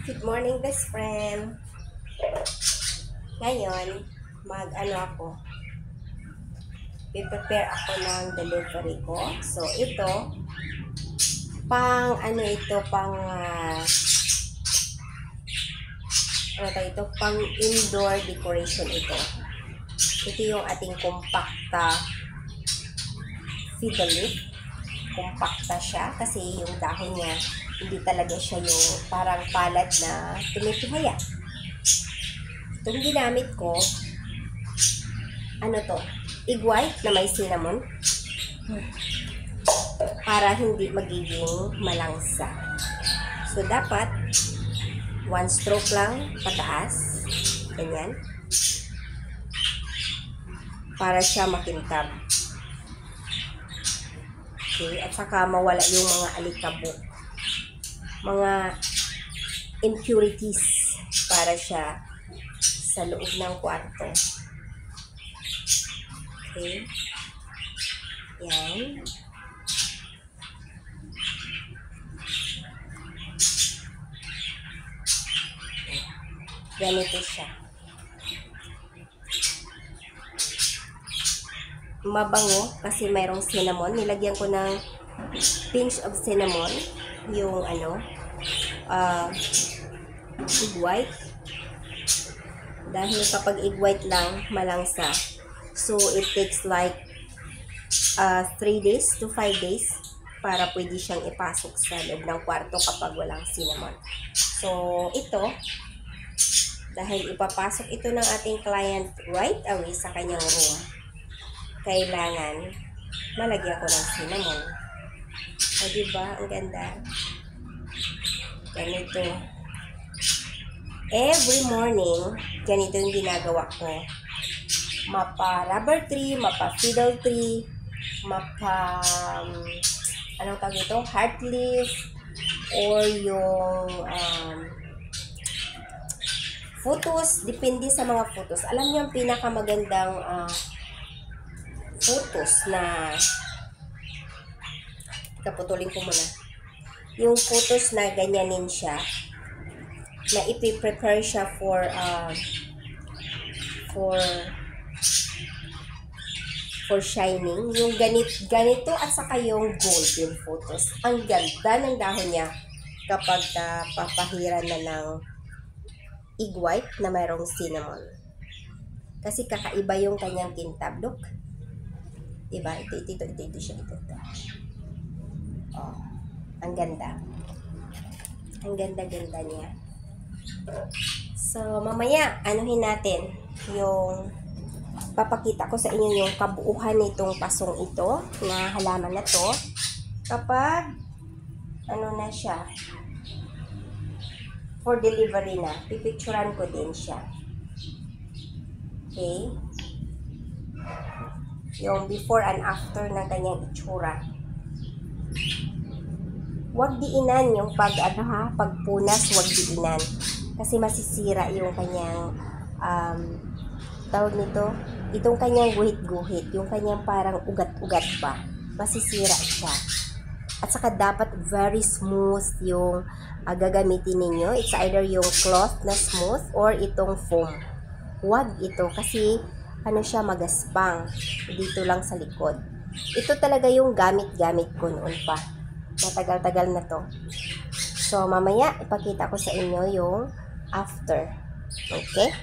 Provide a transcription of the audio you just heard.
Good morning, best friend. Ngayon, ako, prepare ako ng delivery ko. So, ito, pang indoor decoration ito. Ito yung ating compacta fiddle leaf. Compacta siya kasi yung dahon niya, hindi talaga siya yung parang palad na tumitihaya. Itong ginamit ko, egg white na may cinnamon para hindi magiging malangsa. So, dapat 1 stroke lang pataas. Ganyan. Para siya makintab. Okay. At saka mawala yung mga alikabok. Mga impurities para siya sa loob ng kwarto. Okay. Yan. Ganito siya. Mabango kasi mayroong cinnamon. Nilagyan ko ng pinch of cinnamon. Yung egg white. Dahil kapag egg white lang, malangsa. So, it takes like 3 days to 5 days para pwede siyang ipasok sa loob ng kwarto kapag walang cinnamon. So, ito, dahil ipapasok ito ng ating client right away sa kanyang room, kailangan malagyan ko ng cinnamon. O, diba? Ang ganda. Ganito. Every morning, ganito yung ginagawa ko. Mapa rubber tree, mapa fiddle tree, mapa heart leaf, or yung photos, depende sa mga photos. Alam niyo ang pinakamagandang photos na kaputulin ko muna. Yung photos na ganyanin siya, na ipi-prepare siya for shining. Yung ganito at saka yung golden photos. Ang ganda ng dahon niya kapag papahiran na ng egg white na mayroong cinnamon. Kasi kakaiba yung kanyang kintab. Look. Diba? Ito siya. Ito. Oh, ang ganda. Ang ganda-ganda niya. So, mamaya, anuhin natin yung papakita ko sa inyo yung kabuuhan nitong pasong ito na halaman na to kapag na siya for delivery na. Pipicturan ko din siya. Okay? Yung before and after ng kanyang itsura. Huwag diinan yung pagpunas, huwag diinan. Kasi masisira yung kanyang tawag nito, itong kanyang guhit-guhit, yung kanyang parang ugat-ugat pa. Masisira siya. At saka dapat very smooth yung gagamitin ninyo. It's either yung cloth na smooth or itong foam. Huwag ito kasi siya magaspang. Dito lang sa likod. Ito talaga yung gamit-gamit ko noon pa. Matagal-tagal na to. So, mamaya ipakita ko sa inyo yung after. Okay?